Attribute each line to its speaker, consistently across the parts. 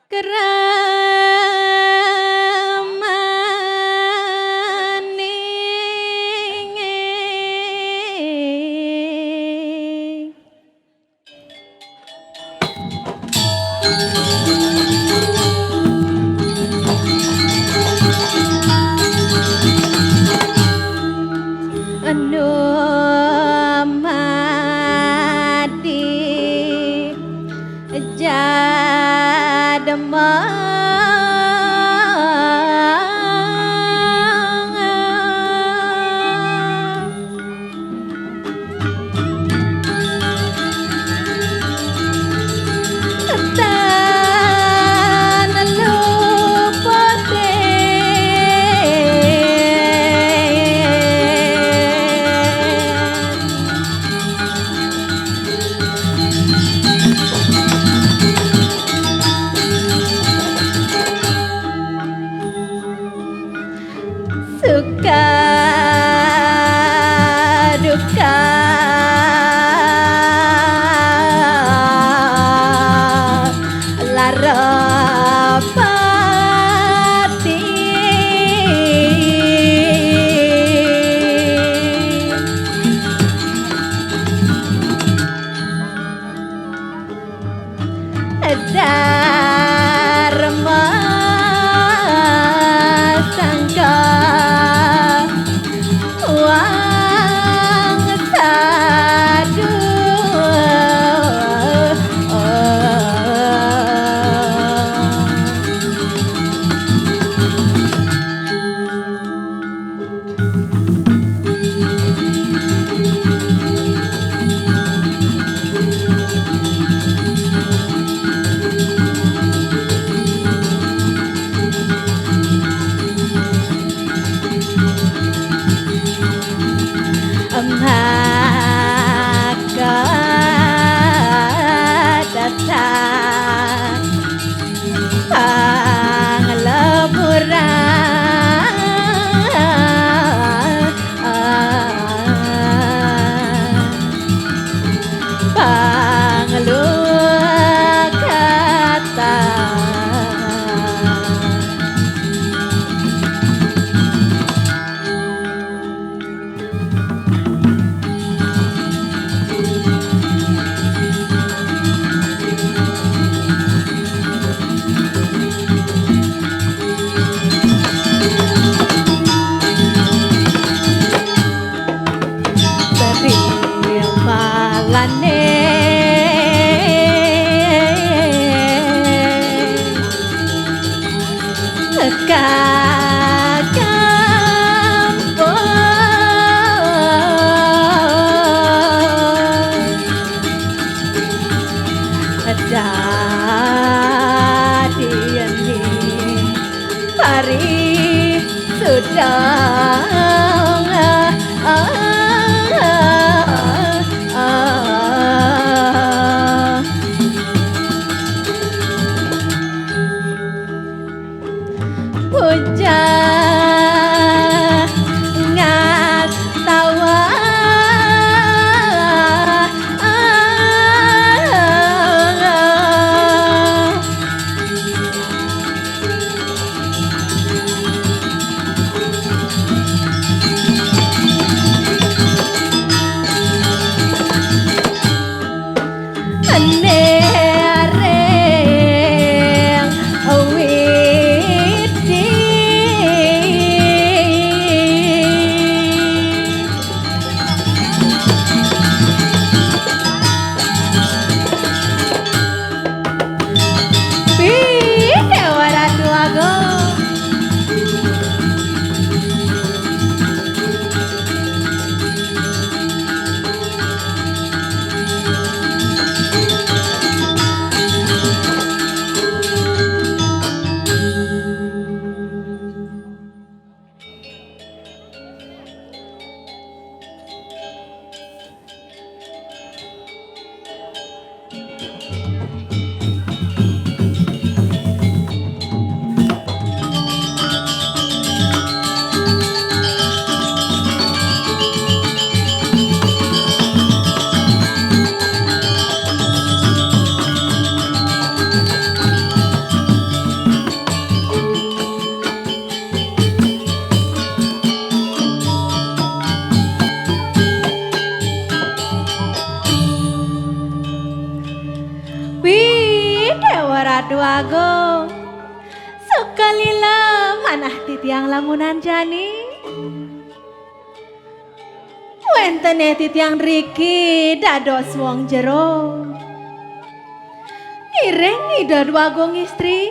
Speaker 1: Keramaning anu mati jademang tan lupote suka duka lara pati dharma sangka wang sadu maka datang hari sudah puja ngat tawa Ratu Agung. Sukalila manah titiang lamunan jani. Wentene titiang riki dados wong jero. Ireng ida Ratu Agung istri.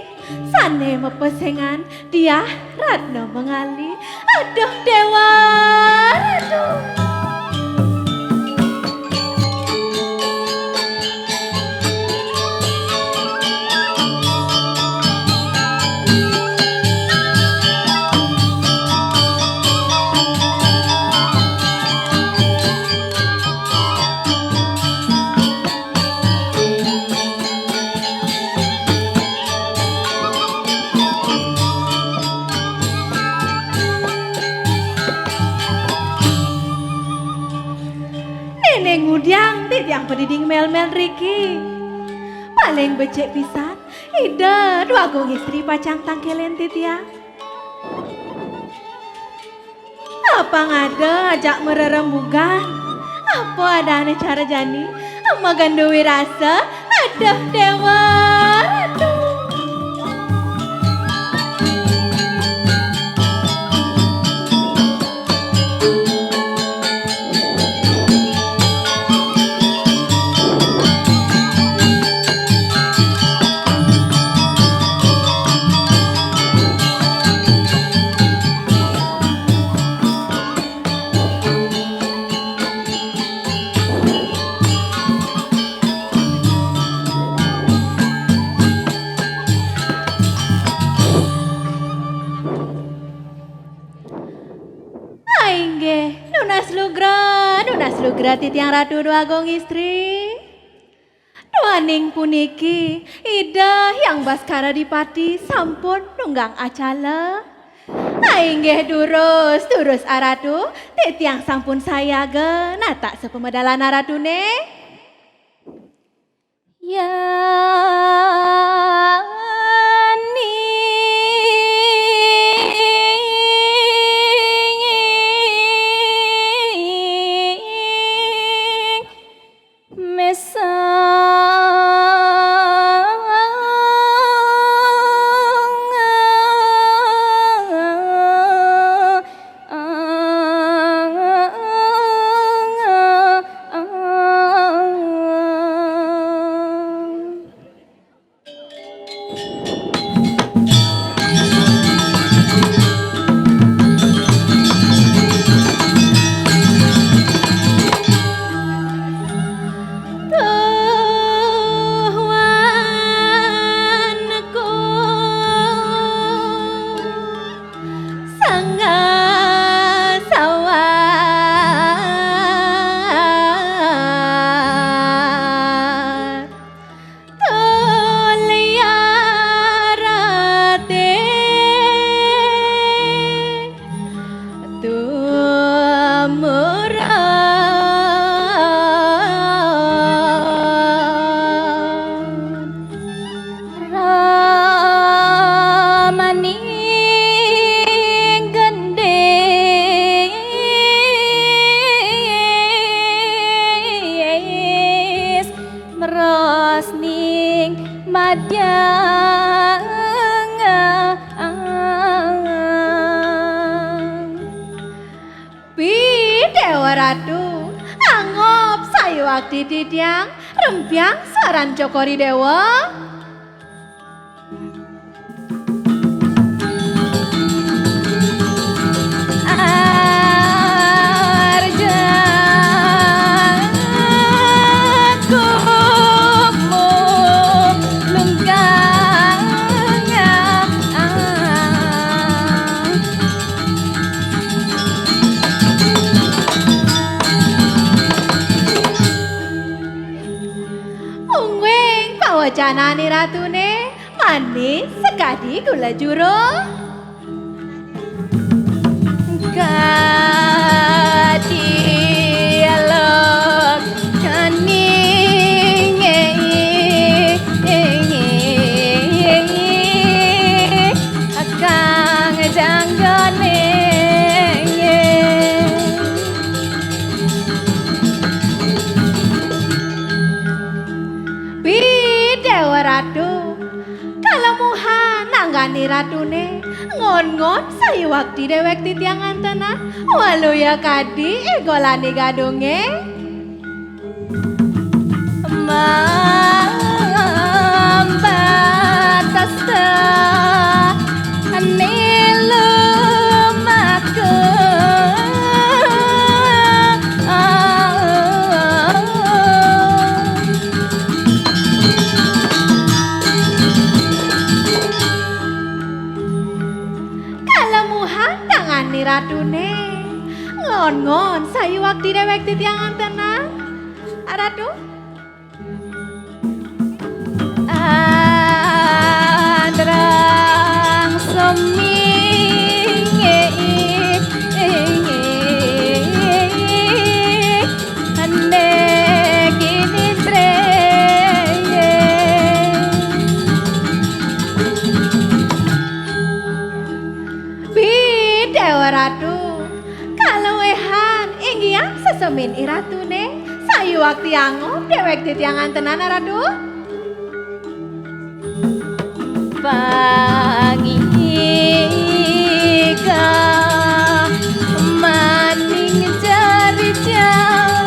Speaker 1: Sane mepesengan dia Ratno mengali. Aduh dewa Ratu. Ngudiang titiang pediding mel-mel Riki. Paling becek pisan ida Ratu Agung istri pacang tangkelen titiang. Apa ngada ajak mererembugan? Apa ada aneh cara jani? Ama ganduwi rasa aduh dewa Ratu. Nunas lugra titiang Ratu Agung istri. Doaning puniki ida yang Baskara Dipati sampun nunggang acala. Ainggih durus aratu titiang sampun saya ge nata sepemedalan aratune. Ya Ratu angop sayu akti titiang rempiang saran cokori dewa. Janani ratune manis sekadi gula juro. Kadi elok kaning akang janggane Ratu tanggane ratune ngon-ngon sayu wakti dewek titiangan tenan walu ya kadi egolane gadonge mambatas nilu maku ratune ngon-ngon sayu wakti dewek titiangan tenang ratu adrang seminge ande kini treye Dewa Ratu, kalau ehan inggian sesemin iratune, sayu waktu angop dewek titiangan tenan Ratu. Pangika maning jari jauh.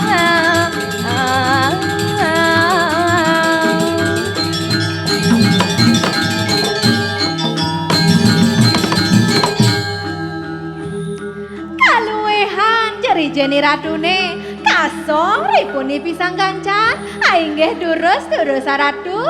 Speaker 1: Jeni ratune kasong ripuni pisang gancan ainggih durus ratu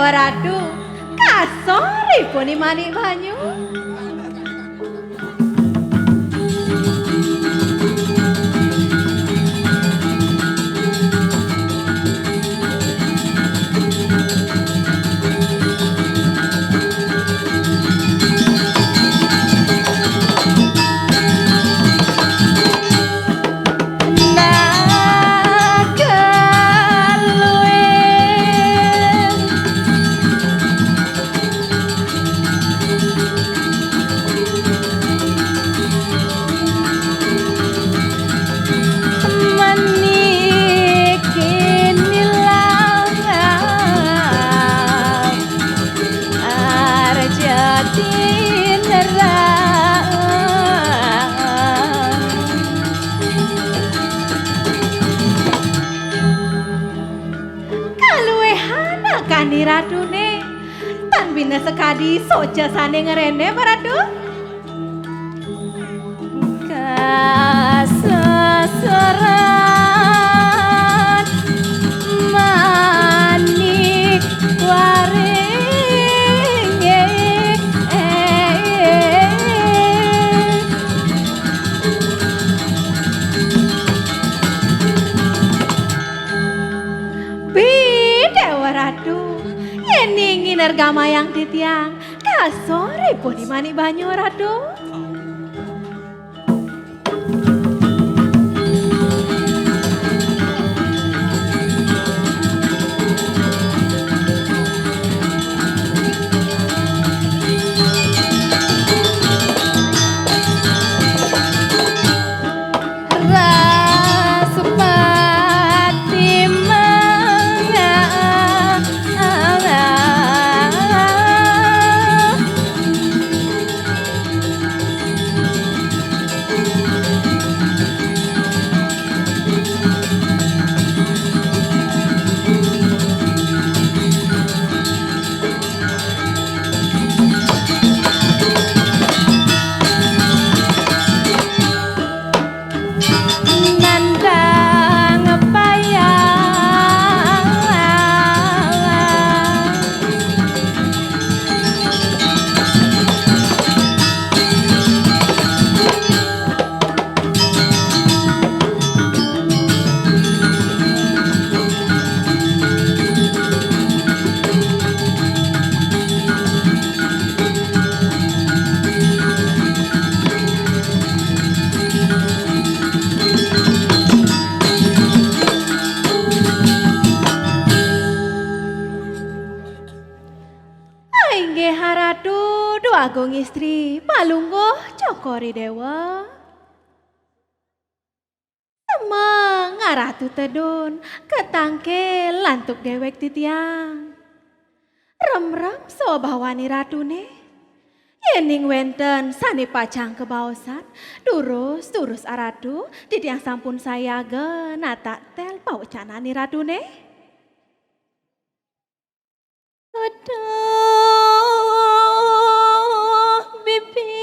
Speaker 1: Ratu kasong ripuni manik banyu ratune tan bina sekadi soja sane ngerene Ratu kasasaran manik waring Dewa Ratu ningin ergama yang titiang kasore pun imani banyu Ratu istri palungguh cokori dewa. Semang ratu tedun ketangke lantuk dewek titiang. Rem-rem so bawani ratune. Yening wenten sani pacang kebaosan. Turus aratu titiang sampun sayaga nata tel paucanani ratune. Aduh bibi.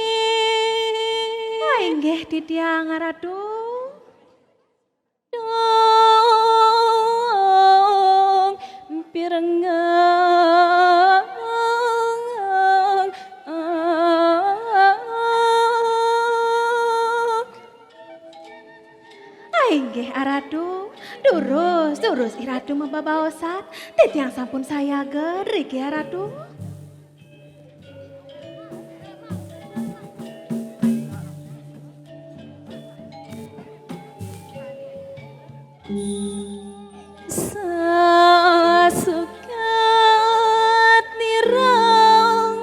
Speaker 1: Inggih titiang aratu. Dong pirengang inggih aratu durus iratu membabaosan titiang sampun sayaga riki aratu. Sasukat nirang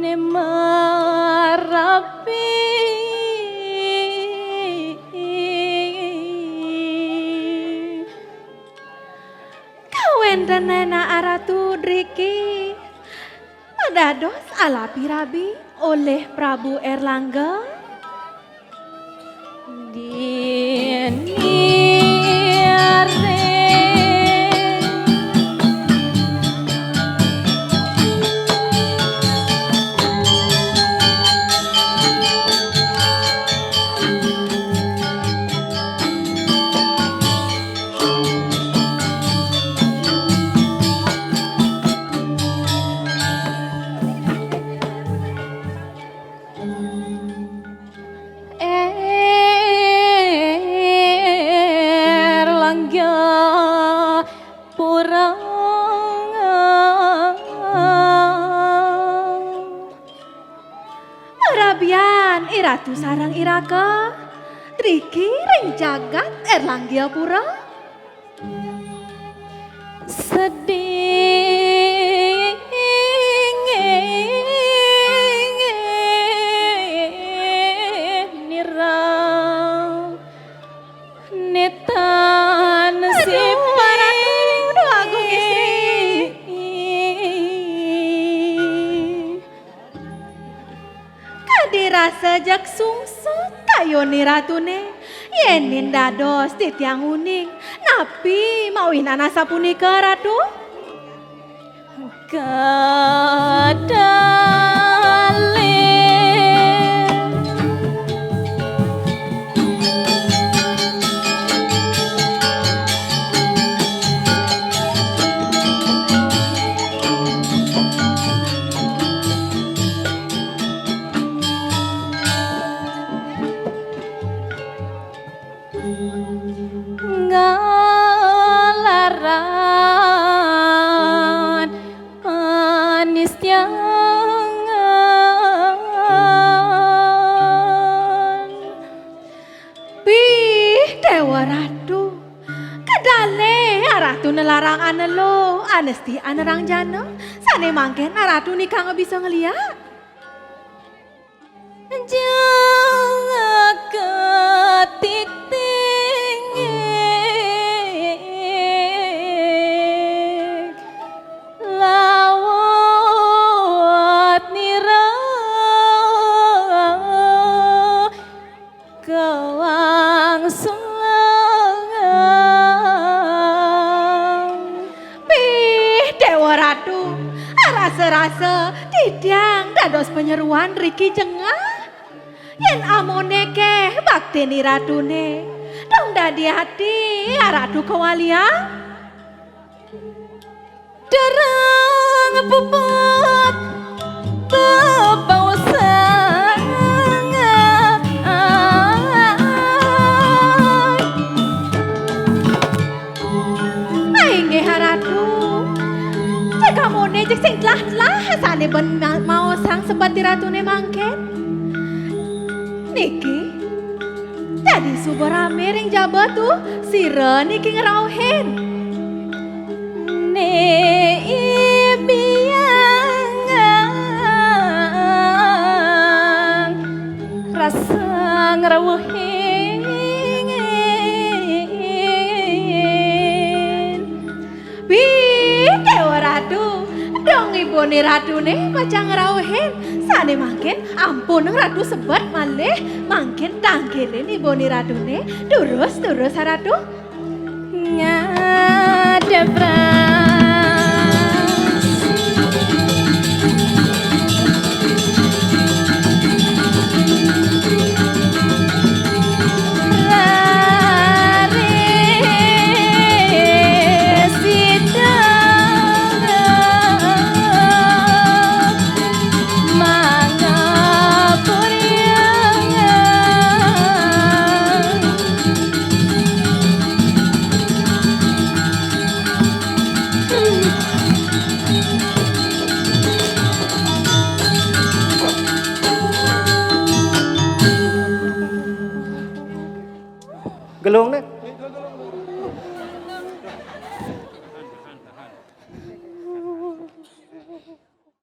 Speaker 1: ne marapi kawen nena aratu driki padados alapi rabi oleh Prabu Erlangga Diniare. Iratu sarang iraka triki ring jagat Erlangga pura sedih nirang netan si paratu agung dirasa jak sungsut kayoni ratune yenin dados titiang uning napi mauin anasa punika ratu kadale ngalaran manis tiangan bih dewa ratu kadale ratu nelarang anelo anesti anerang jana sane mangken ratu nikah bisa ngeliat jangan ketik rasa didang dados penyeruan Riki jengah yen amone keh bakteni ratune dong dadi hati ratu kewalia derang puput tebausan inggih ratu kamone cek sing telah sane ben mau sang sebati ratune mangken niki jadi subur rame ring jabat tuh sire niki ngerauhin ne biang rasa ngrawuhin Dewa Ratu dong ibune ratune kocang ngrawuhin sane mangken ampun ratu sebat malih mangken tangkelen ibune ratune terus ratu ngadepras
Speaker 2: Gelung nih.